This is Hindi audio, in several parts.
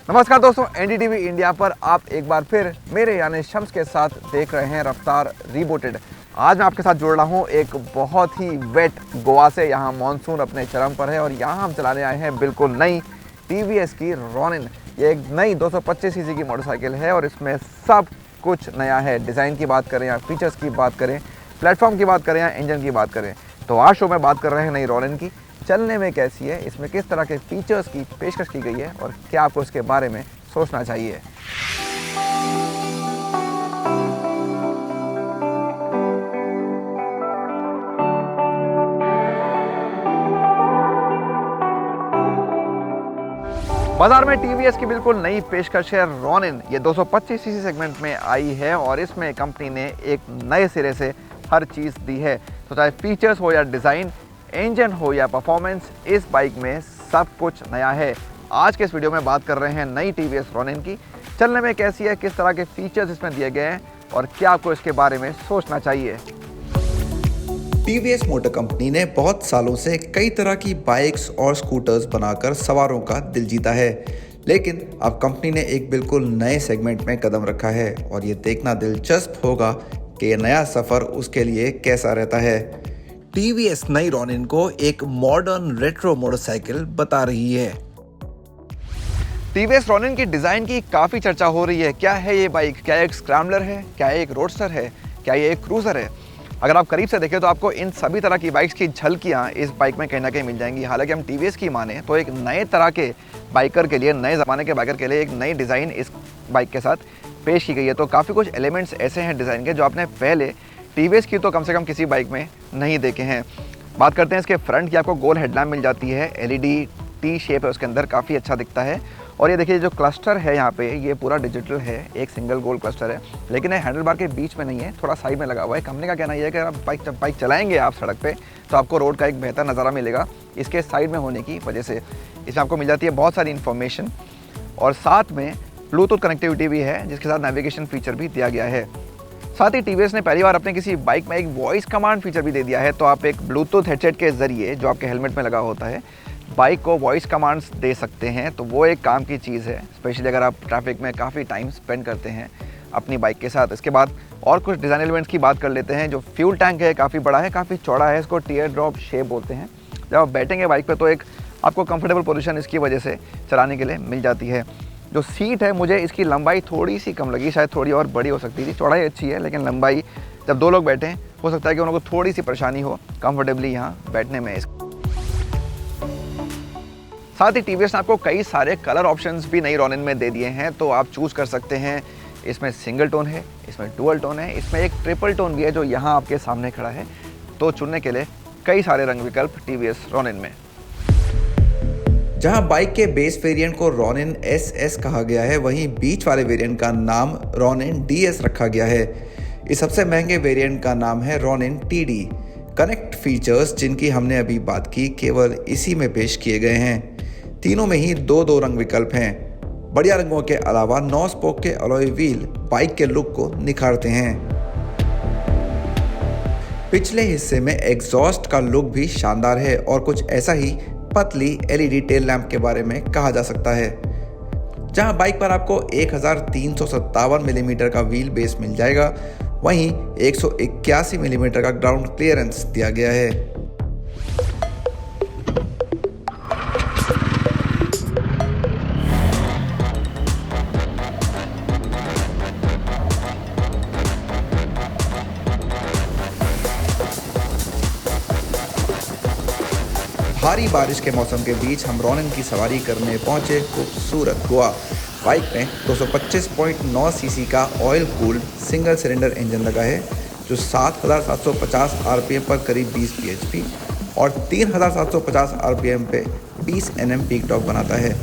नमस्कार दोस्तों, एनडीटीवी इंडिया पर आप एक बार फिर मेरे यानी शम्स के साथ देख रहे हैं रफ्तार रीबूटेड। आज मैं आपके साथ जुड़ रहा हूं एक बहुत ही वेट गोवा से। यहां मॉनसून अपने चरम पर है और यहां हम चलाने आए हैं बिल्कुल नई टीवीएस की रॉनिन। ये एक नई 225 सीसी की मोटरसाइकिल है और इसमें सब कुछ नया है। डिज़ाइन की बात करें या फीचर्स की बात करें, प्लेटफॉर्म की बात करें या इंजन की बात करें, तो आज शो में बात कर रहे हैं नई रॉनिन की। चलने में कैसी है, इसमें किस तरह के फीचर्स की पेशकश की गई है और क्या आपको इसके बारे में सोचना चाहिए। बाजार में टीवीएस की बिल्कुल नई पेशकश है रॉनिन। ये 225 सीसी सेगमेंट में आई है और इसमें कंपनी ने एक नए सिरे से हर चीज़ दी है। तो चाहे फीचर्स हो या डिज़ाइन, इंजन हो या परफॉर्मेंस, इस बाइक में सब कुछ नया है। आज के इस वीडियो में बात कर रहे हैं नई टीवीएस रॉनिन की। चलने में कैसी है, किस तरह के फीचर्स इसमें दिए गए हैं और क्या आपको इसके बारे में सोचना चाहिए। टीवीएस मोटर कंपनी ने बहुत सालों से कई तरह की बाइक्स और स्कूटर्स बनाकर सवारों का दिल जीता है, लेकिन अब कंपनी ने एक बिल्कुल नए सेगमेंट में कदम रखा है और ये देखना दिलचस्प होगा कि ये नया सफ़र उसके लिए कैसा रहता है। टीवीएस नई रॉनिन को एक मॉडर्न रेट्रो मोटरसाइकिल बता रही है। टीवीएस रॉनिन की डिज़ाइन की काफ़ी चर्चा हो रही है। क्या है ये बाइक? क्या एक स्क्रैम्बलर है? क्या ये एक रोडस्टर है? क्या ये एक क्रूज़र है? अगर आप करीब से देखें तो आपको इन सभी तरह की बाइक्स की झलकियाँ इस बाइक में कहीं ना कहीं मिल जाएंगी। हालांकि हम टीवीएस की माने तो एक नए तरह के बाइकर के लिए, नए ज़माने के बाइकर के लिए एक नई डिज़ाइन इस बाइक के साथ पेश की गई है। तो काफ़ी कुछ एलिमेंट्स ऐसे हैं डिज़ाइन के जो आपने पहले टीवीएस की तो कम से कम किसी बाइक में नहीं देखे हैं। बात करते हैं इसके फ्रंट की। आपको गोल हेडलैम्प मिल जाती है, एलईडी टी शेप है उसके अंदर, काफ़ी अच्छा दिखता है। और ये देखिए जो क्लस्टर है यहाँ पे, ये पूरा डिजिटल है, एक सिंगल गोल क्लस्टर है, लेकिन ये हैंडल बार के बीच में नहीं है, थोड़ा साइड में लगा हुआ है। कंपनी का कहना यह है कि अगर जब बाइक चलाएंगे आप सड़क पे तो आपको रोड का एक बेहतर नज़ारा मिलेगा इसके साइड में होने की वजह से। इसमें आपको मिल जाती है बहुत सारी इन्फॉर्मेशन और साथ में ब्लूटूथ कनेक्टिविटी भी है, जिसके साथ नेविगेशन फीचर भी दिया गया है। साथ ही टीवीएस ने पहली बार अपने किसी बाइक में एक वॉइस कमांड फीचर भी दे दिया है। तो आप एक ब्लूटूथ हेडसेट के ज़रिए, जो आपके हेलमेट में लगा होता है, बाइक को वॉइस कमांड्स दे सकते हैं। तो वो एक काम की चीज़ है, स्पेशली अगर आप ट्रैफिक में काफ़ी टाइम स्पेंड करते हैं अपनी बाइक के साथ। इसके बाद और कुछ डिज़ाइन एलिमेंट्स की बात कर लेते हैं। जो फ्यूल टैंक है काफ़ी बड़ा है, काफ़ी चौड़ा है, इसको टीयर ड्रॉप शेप बोलते हैं। जब आप बैठेंगे बाइक पे तो एक आपको कंफर्टेबल पोजीशन इसकी वजह से चलाने के लिए मिल जाती है। जो सीट है, मुझे इसकी लंबाई थोड़ी सी कम लगी, शायद थोड़ी और बड़ी हो सकती थी। चौड़ाई अच्छी है लेकिन लंबाई, जब दो लोग बैठें हो सकता है कि उनको थोड़ी सी परेशानी हो कंफर्टेबली यहाँ बैठने में। साथ ही टीवीएस ने आपको कई सारे कलर ऑप्शंस भी नई रॉनिन में दे दिए हैं, तो आप चूज़ कर सकते हैं। इसमें सिंगल टोन है, इसमें डुअल टोन है, इसमें एक ट्रिपल टोन भी है जो यहाँ आपके सामने खड़ा है। तो चुनने के लिए कई सारे रंग विकल्प टीवीएस रॉनिन में। जहां बाइक के बेस वेरिएंट को रॉनिन एसएस कहा गया है, वहीं बीच वाले वेरिएंट का नाम रॉनिन डीएस रखा गया है। इस सबसे महंगे वेरिएंट का नाम है रॉनिन टीडी। कनेक्ट फीचर्स जिनकी हमने अभी बात की, केवल इसी में पेश किए गए हैं। तीनों में ही दो रंग विकल्प हैं। बढ़िया रंगों के अलावा 9 स्पोक के अलॉय व्हील बाइक के लुक को निखारते हैं। पिछले हिस्से में एग्जॉस्ट का लुक भी शानदार है और कुछ ऐसा ही पतली एलईडी टेल लैंप के बारे में कहा जा सकता है। जहां बाइक पर आपको 1357 मिलीमीटर का व्हील बेस मिल जाएगा, वहीं 181 मिलीमीटर का ग्राउंड क्लियरेंस दिया गया है। भारी बारिश के मौसम के बीच हम रॉनिन की सवारी करने पहुंचे खूबसूरत गोवा। बाइक में 225.9 सीसी का oil cooled single cylinder engine लगा है, जो 7,750 आरपीएम पर करीब 20 bhp और 3,750 आरपीएम पे 20 Nm पीक टॉर्क बनाता है।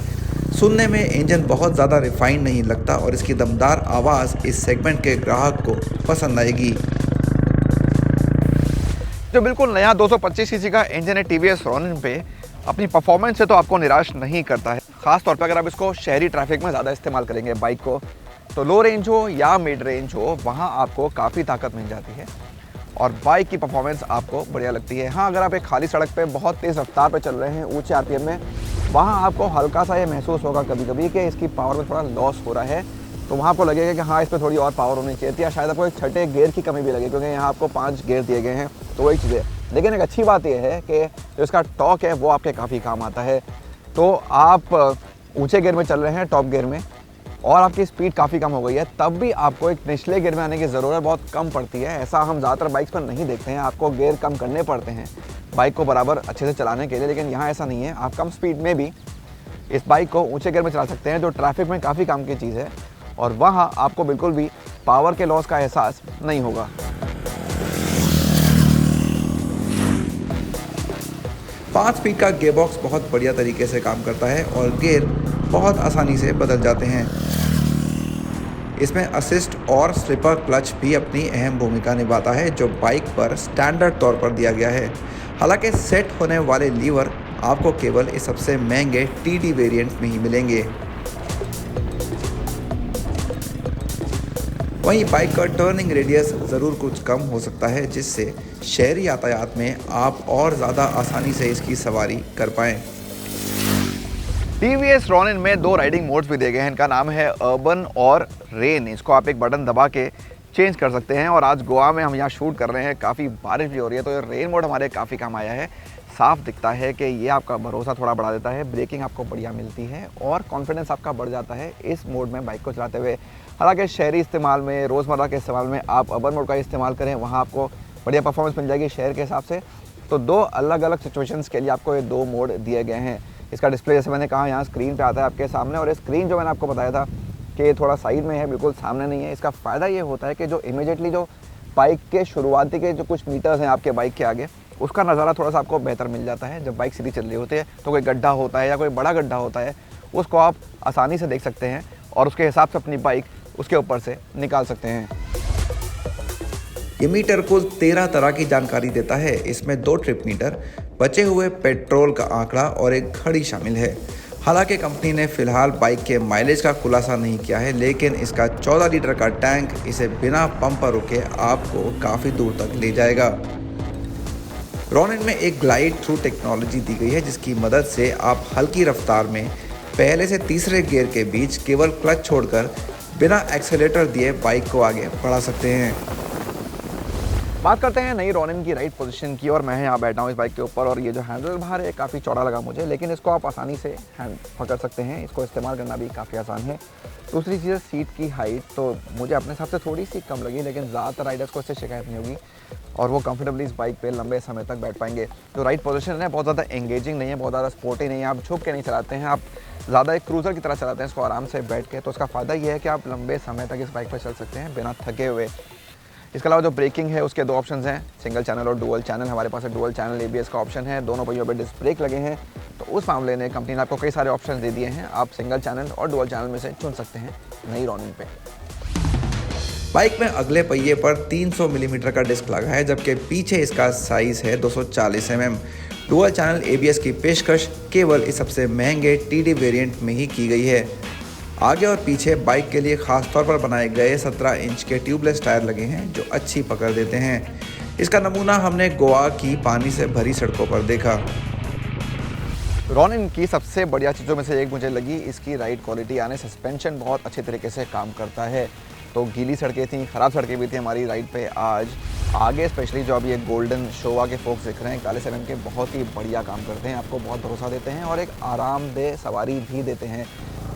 सुनने में इंजन बहुत ज़्यादा रिफाइंड नहीं लगता और इसकी दमदार आवाज़ इस सेगमेंट के ग्राहक को पसंद आएगी। जो बिल्कुल नया 225 सीसी का इंजन है टीवीएस रॉनिन पे, अपनी परफॉर्मेंस से तो आपको निराश नहीं करता है। ख़ास तौर पर अगर आप इसको शहरी ट्रैफिक में ज़्यादा इस्तेमाल करेंगे बाइक को, तो लो रेंज हो या मिड रेंज हो, वहाँ आपको काफ़ी ताकत मिल जाती है। और बाइक की परफॉर्मेंस आपको बढ़िया लगती है। हाँ, अगर आप एक खाली सड़क पे बहुत तेज़ रफ्तार पे चल रहे हैं ऊंचे आरपीएम में, वहाँ आपको हल्का सा ये महसूस होगा कभी कभी कि इसकी पावर में थोड़ा लॉस हो रहा है, तो वहाँ आपको लगेगा कि हाँ, इस पर थोड़ी और पावर होनी चाहिए थी, या शायद आपको एक छठे गियर की कमी भी लगे, क्योंकि यहाँ आपको 5 गियर दिए गए हैं, तो वही चीज़ है। लेकिन एक अच्छी बात यह है कि जो इसका टॉर्क है वो आपके काफ़ी काम आता है। तो आप ऊंचे गियर में चल रहे हैं, टॉप गियर में, और आपकी स्पीड काफ़ी कम हो गई है, तब भी आपको एक निचले गियर में आने की ज़रूरत बहुत कम पड़ती है। ऐसा हम ज़्यादातर बाइक्स पर नहीं देखते हैं, आपको गियर कम करने पड़ते हैं बाइक को बराबर अच्छे से चलाने के लिए, लेकिन यहाँ ऐसा नहीं है। आप कम स्पीड में भी इस बाइक को ऊंचे गियर में चला सकते हैं, जो ट्रैफिक में काफ़ी काम की चीज़ है, और वहाँ आपको बिल्कुल भी पावर के लॉस का एहसास नहीं होगा। पाँच स्पीड का गियर बॉक्स बहुत बढ़िया तरीके से काम करता है और गियर बहुत आसानी से बदल जाते हैं। इसमें असिस्ट और स्लिपर क्लच भी अपनी अहम भूमिका निभाता है, जो बाइक पर स्टैंडर्ड तौर पर दिया गया है। हालांकि सेट होने वाले लीवर आपको केवल इस सबसे महंगे टीडी वेरिएंट में ही मिलेंगे। वहीं बाइक का टर्निंग रेडियस ज़रूर कुछ कम हो सकता है, जिससे शहरी यातायात में आप और ज़्यादा आसानी से इसकी सवारी कर पाएँ। TVS रॉनिन में 2 राइडिंग मोड्स भी दिए गए हैं। इनका नाम है अर्बन और रेन। इसको आप एक बटन दबा के चेंज कर सकते हैं। और आज गोवा में हम यहाँ शूट कर रहे हैं, काफ़ी बारिश भी हो रही है, तो ये रेन मोड हमारे काफ़ी काम आया है। साफ दिखता है कि ये आपका भरोसा थोड़ा बढ़ा देता है, ब्रेकिंग आपको बढ़िया मिलती है और कॉन्फिडेंस आपका बढ़ जाता है इस मोड में बाइक को चलाते हुए। हालांकि शहरी इस्तेमाल में, रोज़मर्रा के इस्तेमाल में आप अर्बन मोड का इस्तेमाल करें, वहाँ आपको बढ़िया परफॉर्मेंस मिल जाएगी शहर के हिसाब से। तो 2 अलग अलग सिचुएशंस के लिए आपको ये 2 मोड दिए गए हैं। इसका डिस्प्ले जैसे मैंने कहा यहाँ स्क्रीन पे आता है आपके सामने, और स्क्रीन जो मैंने आपको बताया था कि ये थोड़ा साइड में है, बिल्कुल सामने नहीं है। इसका फ़ायदा ये होता है कि जो इमीडिएटली जो बाइक के शुरुआती के जो कुछ मीटर्स हैं आपके बाइक के आगे, उसका नज़ारा थोड़ा सा आपको बेहतर मिल जाता है। जब बाइक सीधी चल रही होती है तो कोई गड्ढा होता है या कोई बड़ा गड्ढा होता है, उसको आप आसानी से देख सकते हैं और उसके हिसाब से अपनी बाइक उसके ऊपर से निकाल सकते हैं। ये मीटर कुल 13 तरह की जानकारी देता है। इसमें 2 ट्रिप मीटर, बचे हुए पेट्रोल का आंकड़ा और एक घड़ी शामिल है। हालांकि कंपनी ने फिलहाल बाइक के माइलेज का खुलासा नहीं किया है, लेकिन इसका 14 लीटर का टैंक इसे बिना पंप पर रुके आपको काफ़ी दूर तक ले जाएगा। रॉनिन में एक ग्लाइड थ्रू टेक्नोलॉजी दी गई है, जिसकी मदद से आप हल्की रफ्तार में पहले से तीसरे गियर के बीच केवल क्लच छोड़कर बिना एक्सेलेरेटर दिए बाइक को आगे बढ़ा सकते हैं। बात करते हैं नई रॉनिन की राइड पोजीशन की, और मैं यहाँ बैठा हूँ इस बाइक के ऊपर, और ये जो हैंडल बार है काफ़ी चौड़ा लगा मुझे, लेकिन इसको आप आसानी से हैंड पकड़ सकते हैं। इसको इस्तेमाल करना भी काफ़ी आसान है। दूसरी चीज़, सीट की हाइट तो मुझे अपने हिसाब से थोड़ी सी कम लगी, लेकिन ज़्यादातर राइडर्स को इससे शिकायत नहीं होगी और वो कंफर्टेबली इस बाइक पे लंबे समय तक बैठ पाएंगे। जो राइड पोजीशन है बहुत ज़्यादा एंगेजिंग नहीं है, बहुत ज़्यादा स्पोर्टी नहीं है। आप झुक के नहीं चलाते हैं, आप ज़्यादा एक क्रूज़र की तरह चलाते हैं इसको आराम से बैठ के। तो उसका फ़ायदा ये है कि आप लंबे समय तक इस बाइक पर चल सकते हैं बिना थके हुए। इसके अलावा जो ब्रेकिंग है उसके 2 ऑप्शंस हैं, सिंगल चैनल और डुअल चैनल। हमारे पास डुअल चैनल ABS का ऑप्शन है, दोनों पहियों पे डिस्क ब्रेक लगे हैं, तो उस मामले में कंपनी ने आपको कई सारे ऑप्शंस दे दिए हैं। आप सिंगल चैनल और डुअल चैनल में से चुन सकते हैं नई रॉनिन पे। बाइक में अगले पहिए पर 300 मिलीमीटर का डिस्क लगा है, जबकि पीछे इसका साइज़ है 240 mm। डुअल चैनल ABS की पेशकश केवल इस सबसे महंगे TD वेरिएंट में ही की गई है। आगे और पीछे बाइक के लिए खास तौर पर बनाए गए 17 इंच के ट्यूबलेस टायर लगे हैं, जो अच्छी पकड़ देते हैं। इसका नमूना हमने गोवा की पानी से भरी सड़कों पर देखा। रॉनिन की सबसे बढ़िया चीज़ों में से एक मुझे लगी इसकी राइड क्वालिटी, यानी सस्पेंशन बहुत अच्छे तरीके से काम करता है। तो गीली सड़कें थी, ख़राब सड़कें भी थी हमारी राइड पे आज। आगे स्पेशली जो अभी ये गोल्डन शोवा के फोक्स दिख रहे हैं 41 mm के, बहुत ही बढ़िया काम करते हैं, आपको बहुत भरोसा देते हैं और एक आरामदेह सवारी भी देते हैं।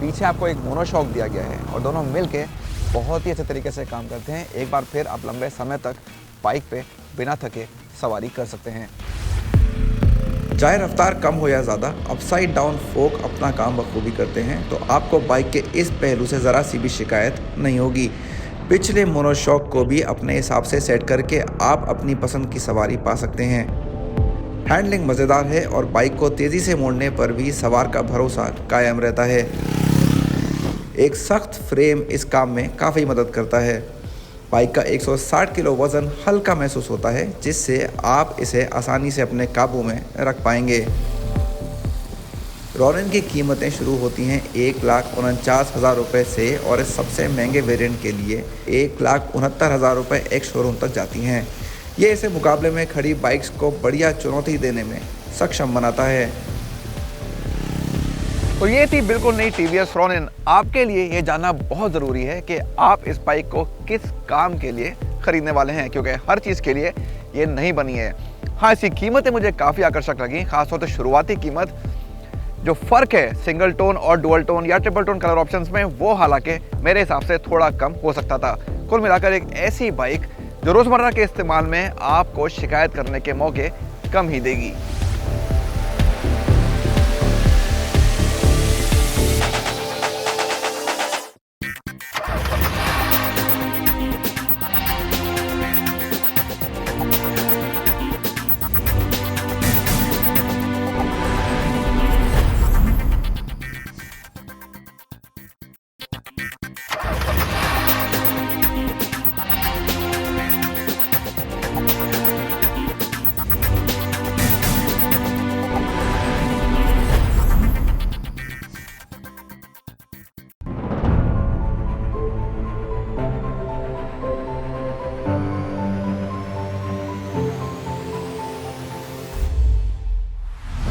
पीछे आपको एक मोनोशॉक दिया गया है और दोनों मिल के बहुत ही अच्छे तरीके से काम करते हैं। एक बार फिर आप लंबे समय तक बाइक पे बिना थके सवारी कर सकते हैं। चाहे रफ्तार कम हो या ज़्यादा, अपसाइड डाउन फोक अपना काम बखूबी करते हैं, तो आपको बाइक के इस पहलू से ज़रा सी भी शिकायत नहीं होगी। पिछले मोनोशॉक को भी अपने हिसाब से सेट करके आप अपनी पसंद की सवारी पा सकते हैं। हैंडलिंग मज़ेदार है और बाइक को तेज़ी से मोड़ने पर भी सवार का भरोसा कायम रहता है। एक सख्त फ्रेम इस काम में काफ़ी मदद करता है। बाइक का 160 किलो वज़न हल्का महसूस होता है, जिससे आप इसे आसानी से अपने काबू में रख पाएंगे। रॉनिन की कीमतें शुरू होती हैं 1,49,000 रुपये से और इस सबसे महंगे वेरिएंट के लिए 1,69,000 रुपये एक शोरूम तक जाती हैं। ये इसे मुकाबले में खड़ी बाइक्स को बढ़िया चुनौती देने में सक्षम बनाता है। तो ये थी बिल्कुल नई टीवीएस रॉनिन। आपके लिए ये जानना बहुत ज़रूरी है कि आप इस बाइक को किस काम के लिए ख़रीदने वाले हैं, क्योंकि हर चीज़ के लिए ये नहीं बनी है। हाँ, इसकी कीमतें मुझे काफ़ी आकर्षक लगी, खासतौर से शुरुआती कीमत। जो फ़र्क है सिंगल टोन और डुअल टोन या ट्रिपल टोन कलर ऑप्शंस में, वो हालांकि मेरे हिसाब से थोड़ा कम हो सकता था। कुल मिलाकर एक ऐसी बाइक जो रोज़मर्रा के इस्तेमाल में आपको शिकायत करने के मौके कम ही देगी।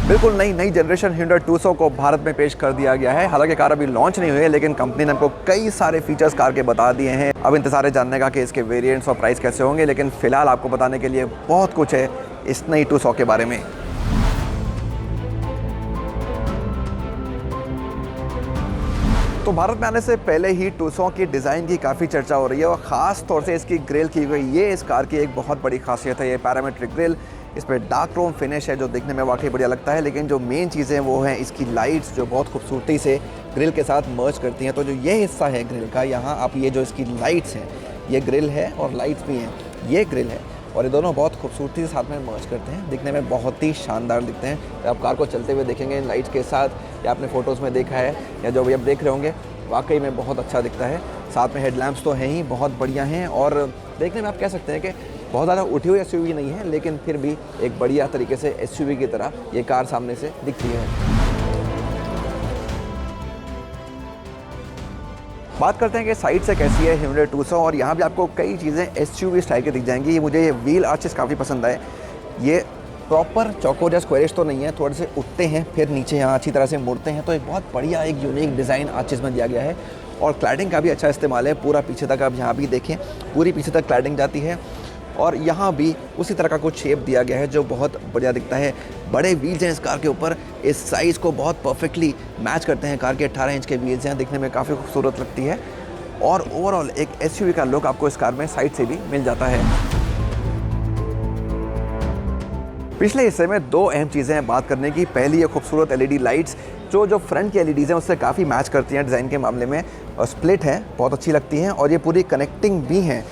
बिल्कुल नई जनरेशन Hyundai Tucson को भारत में पेश कर दिया गया है। हालांकि कार अभी लॉन्च नहीं हुई है, लेकिन कंपनी ने हमको कई सारे फीचर्स कार के बता दिए हैं। अब इंतज़ार है जानने का कि इसके वेरिएंट्स और प्राइस कैसे होंगे, लेकिन फ़िलहाल आपको बताने के लिए बहुत कुछ है इस नई Tucson के बारे में। तो भारत में आने से पहले ही Tucson की डिज़ाइन की काफ़ी चर्चा हो रही है और ख़ास तौर से इसकी ग्रिल की गई ये इस कार की एक बहुत बड़ी खासियत है। ये पैरामेट्रिक ग्रिल, इसमें डार्क क्रोम फिनिश है जो देखने में वाकई बढ़िया लगता है। लेकिन जो मेन चीज़ें वो हैं इसकी लाइट्स, जो बहुत खूबसूरती से ग्रिल के साथ मर्ज करती हैं। तो जो ये हिस्सा है ग्रिल का, यहाँ आप ये जो इसकी लाइट्स हैं, ये ग्रिल है और लाइट्स भी हैं, ये ग्रिल है, और ये दोनों बहुत खूबसूरती से साथ में मर्ज करते हैं। दिखने में बहुत ही शानदार दिखते हैं। तो आप कार को चलते हुए देखेंगे इन लाइट्स के साथ, या आपने फ़ोटोज़ में देखा है या जो भी आप देख रहे होंगे, वाकई में बहुत अच्छा दिखता है। साथ में हेडलैम्प्स तो हैं ही, बहुत बढ़िया हैं, और देखने में आप कह सकते हैं कि बहुत ज़्यादा उठी हुई एसयूवी नहीं है, लेकिन फिर भी एक बढ़िया तरीके से एसयूवी की तरह ये कार सामने से दिखती है। बात करते हैं कि साइड से कैसी है Hyundai Tucson, और यहाँ भी आपको कई चीज़ें एसयूवी स्टाइल की दिख जाएंगी। मुझे ये व्हील आर्चेस काफ़ी पसंद आए। ये प्रॉपर चौकोर या स्क्वायरिश तो नहीं है, थोड़े से उठते हैं फिर नीचे यहाँ अच्छी तरह से मुड़ते हैं। तो एक बहुत बढ़िया एक यूनिक डिज़ाइन आर्चेस में दिया गया है, और क्लैडिंग का भी अच्छा इस्तेमाल है। पूरा पीछे तक आप यहाँ भी देखें, पूरी पीछे तक क्लैडिंग जाती है, और यहाँ भी उसी तरह का कुछ शेप दिया गया है जो बहुत बढ़िया दिखता है। बड़े व्हील्स हैं इस कार के ऊपर, इस साइज़ को बहुत परफेक्टली मैच करते हैं। कार के 18 इंच के व्हील्स हैं, दिखने में काफ़ी खूबसूरत लगती है, और ओवरऑल एक एसयूवी का लुक आपको इस कार में साइड से भी मिल जाता है। पिछले हिस्से में दो अहम चीज़ें हैं बात करने की। पहली ये खूबसूरत एलईडी लाइट्स, जो फ्रंट की एलईडीज़ हैं उससे काफ़ी मैच करती हैं डिज़ाइन के मामले में, और स्प्लिट है, बहुत अच्छी लगती हैं, और ये पूरी कनेक्टिंग भी हैं,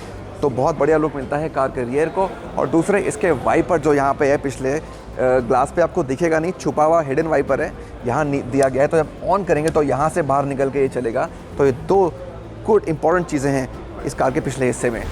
तो बहुत बढ़िया लुक मिलता है कार के रियर को। और दूसरे इसके वाइपर जो यहाँ पे है, पिछले ग्लास पे आपको दिखेगा नहीं, छुपा हुआ हिडन वाइपर है, यहाँ दिया गया है। तो जब ऑन करेंगे तो यहाँ से बाहर निकल के ये चलेगा। तो ये दो गुड इंपॉर्टेंट चीज़ें हैं इस कार के पिछले हिस्से में।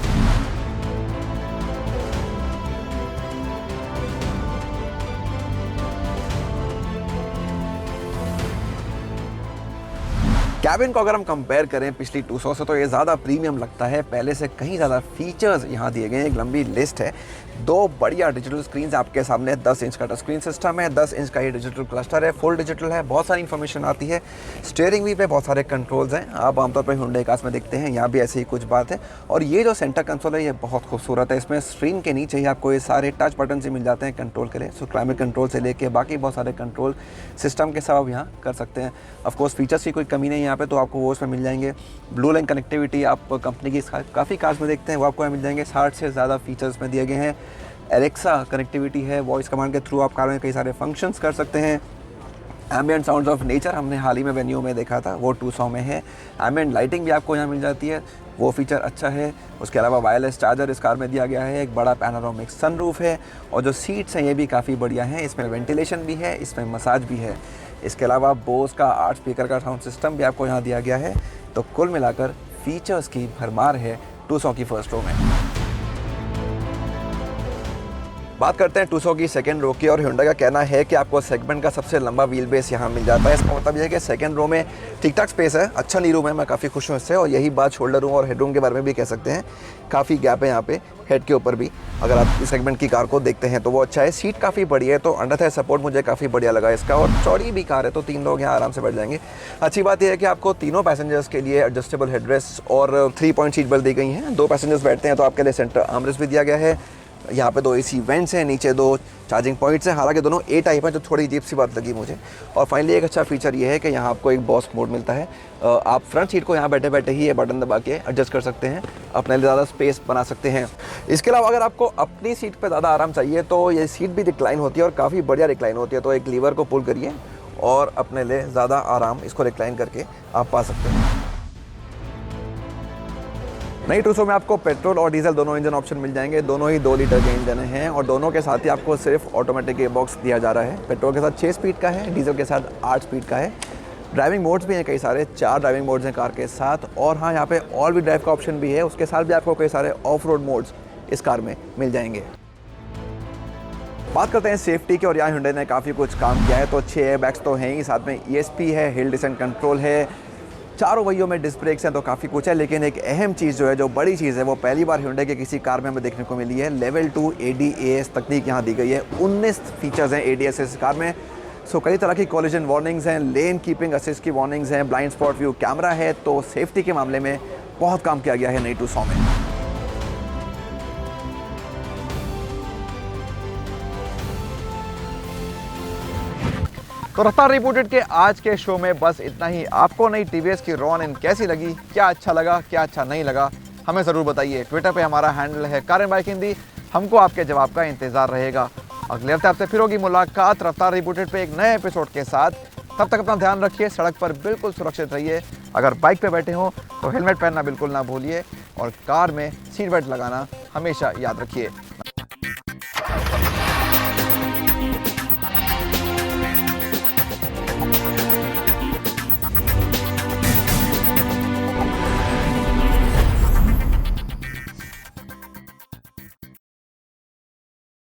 कैबिन को अगर हम कंपेयर करें पिछली Tucson से, तो ये ज़्यादा प्रीमियम लगता है। पहले से कहीं ज़्यादा फीचर्स यहाँ दिए गए हैं, एक लंबी लिस्ट है। दो बढ़िया डिजिटल स्क्रीन आपके सामने, 10 इंच का टच स्क्रीन सिस्टम है, 10 इंच का ये डिजिटल क्लस्टर है, फुल डिजिटल है, बहुत सारी इन्फॉर्मेशन आती है। स्टीयरिंग व्हील पे बहुत सारे कंट्रोल्स हैं, आप आमतौर पर Hyundai कार्स में देखते हैं, यहाँ भी ऐसी ही कुछ बात है। और ये जो सेंटर कंसोल है ये बहुत खूबसूरत है। इसमें स्क्रीन के नीचे ही आपको ये सारे टच बटन से मिल जाते हैं कंट्रोल के लिए। सो क्लाइमेट कंट्रोल से लेके बाकी बहुत सारे कंट्रोल सिस्टम के साथ आप यहाँ कर सकते हैं। ऑफकोर्स फीचर्स की कोई कमी नहीं है यहाँ पे, तो आपको वो उसमें मिल जाएंगे। ब्लू लाइन कनेक्टिविटी आप कंपनी की काफ़ी कार्स में देखते हैं, वो आपको यहाँ मिल जाएंगे। 60 से ज़्यादा फीचर्स में दिए गए हैं। एलेक्सा कनेक्टिविटी है, वॉइस कमांड के थ्रू आप कार में कई सारे फंक्शंस कर सकते हैं। एम्बिएंट साउंड्स ऑफ नेचर हमने हाल ही में वेन्यू में देखा था, वो Tucson में है। एम्बिएंट लाइटिंग भी आपको यहाँ मिल जाती है, वो फीचर अच्छा है। उसके अलावा वायरलेस चार्जर इस कार में दिया गया है, एक बड़ा पैनोरामिक सनरूफ है, और जो सीट्स हैं ये भी काफ़ी बढ़िया हैं। इसमें वेंटिलेशन भी है, इसमें मसाज भी है। इसके अलावा बोस का 8 स्पीकर का साउंड सिस्टम भी आपको यहाँ दिया गया है। तो कुल मिलाकर फीचर्स की भरमार है Tucson की फर्स्ट रो में। बात करते हैं 200 की सेकंड रो की, और Hyundai का कहना है कि आपको सेगमेंट का सबसे लंबा व्हील बेस यहाँ मिल जाता है। इसका मतलब यह है कि सेकंड रो में ठीक ठाक स्पेस है, अच्छा नी रूम है, मैं काफ़ी खुश हूँ इससे। और यही बात शोल्डर रूम और हेड रूम के बारे में भी कह सकते हैं, काफ़ी गैप है यहाँ पे हेड के ऊपर भी। अगर आप इस सेगमेंट की कार को देखते हैं तो वो अच्छा है। सीट काफ़ी बड़ी है, तो अंडर थाई सपोर्ट मुझे काफ़ी बढ़िया लगा इसका, और चौड़ी भी कार है, तो 3 लोग यहाँ आराम से बैठ जाएंगे। अच्छी बात यह है कि आपको तीनों पैसेंजर्स के लिए एडजस्टेबल हेडरेस्ट और 3 पॉइंट सीट बेल्ट दी गई हैं। 2 पैसेंजर्स बैठते हैं तो आपके लिए सेंटर आर्मरेस्ट भी दिया गया है। यहाँ पे 2 AC वेंट्स हैं, नीचे 2 चार्जिंग पॉइंट्स हैं, हालांकि दोनों A टाइप हैं, जो थोड़ी अजीब सी बात लगी मुझे। और फाइनली एक अच्छा फीचर ये है कि यहाँ आपको एक बॉस मोड मिलता है। आप फ्रंट सीट को यहाँ बैठे बैठे ही ये बटन दबा के एडजस्ट कर सकते हैं, अपने लिए ज़्यादा स्पेस बना सकते हैं। इसके अलावा अगर आपको अपनी सीट पर ज़्यादा आराम चाहिए तो ये सीट भी रिक्लाइन होती है, और काफ़ी बढ़िया रिक्लाइन होती है। तो एक लीवर को पुल करिए और अपने लिए ज़्यादा आराम इसको रिक्लाइन करके आप पा सकते हैं। नई 200 में आपको पेट्रोल और डीजल दोनों इंजन ऑप्शन मिल जाएंगे। दोनों ही 2 लीटर के इंजन हैं, और दोनों के साथ ही आपको सिर्फ ऑटोमेटिक गियरबॉक्स दिया जा रहा है। पेट्रोल के साथ 6 स्पीड का है, डीजल के साथ 8 स्पीड का है। ड्राइविंग मोड्स भी हैं कई सारे, 4 ड्राइविंग मोड्स हैं कार के साथ। और हाँ, यहाँ पे ऑल व्हील ड्राइव का ऑप्शन भी है, उसके साथ भी आपको कई सारे ऑफ रोड मोड्स इस कार में मिल जाएंगे। बात करते हैं सेफ्टी की, और यहाँ Hyundai ने काफ़ी कुछ काम किया है। तो 6 एयरबैग्स तो हैं ही, साथ में ESP है, हिल डिसेंट कंट्रोल है, चारों वहीयों में डिस्क ब्रेक्स हैं, तो काफ़ी कुछ है। लेकिन एक अहम चीज़ जो है, जो बड़ी चीज़ है, वो पहली बार Hyundai के किसी कार में हमें देखने को मिली है। लेवल 2 ADAS तकनीक यहाँ दी गई है। 19 फीचर्स हैं ADAS इस कार में। सो कई तरह की कॉलिजन वार्निंग्स हैं, लेन कीपिंग असिस्ट की वार्निंग्स हैं, ब्लाइंड स्पॉट व्यू कैमरा है। तो सेफ्टी के मामले में बहुत काम किया गया है नई 200 में। तो रफ्तार रिपोर्टेड के आज के शो में बस इतना ही। आपको नई TVS की रॉन कैसी लगी, क्या अच्छा लगा, क्या अच्छा नहीं लगा, हमें ज़रूर बताइए। ट्विटर पे हमारा हैंडल है कार एंड बाइक हिंदी। हमको आपके जवाब का इंतज़ार रहेगा। अगले हफ्ते आपसे फिर होगी मुलाकात रफ्तार रिपोर्टेड पे एक नए एपिसोड के साथ। तब तक अपना ध्यान रखिए, सड़क पर बिल्कुल सुरक्षित रहिए। अगर बाइक पे बैठे हों तो हेलमेट पहनना बिल्कुल ना भूलिए, और कार में सीट बेल्ट लगाना हमेशा याद रखिए।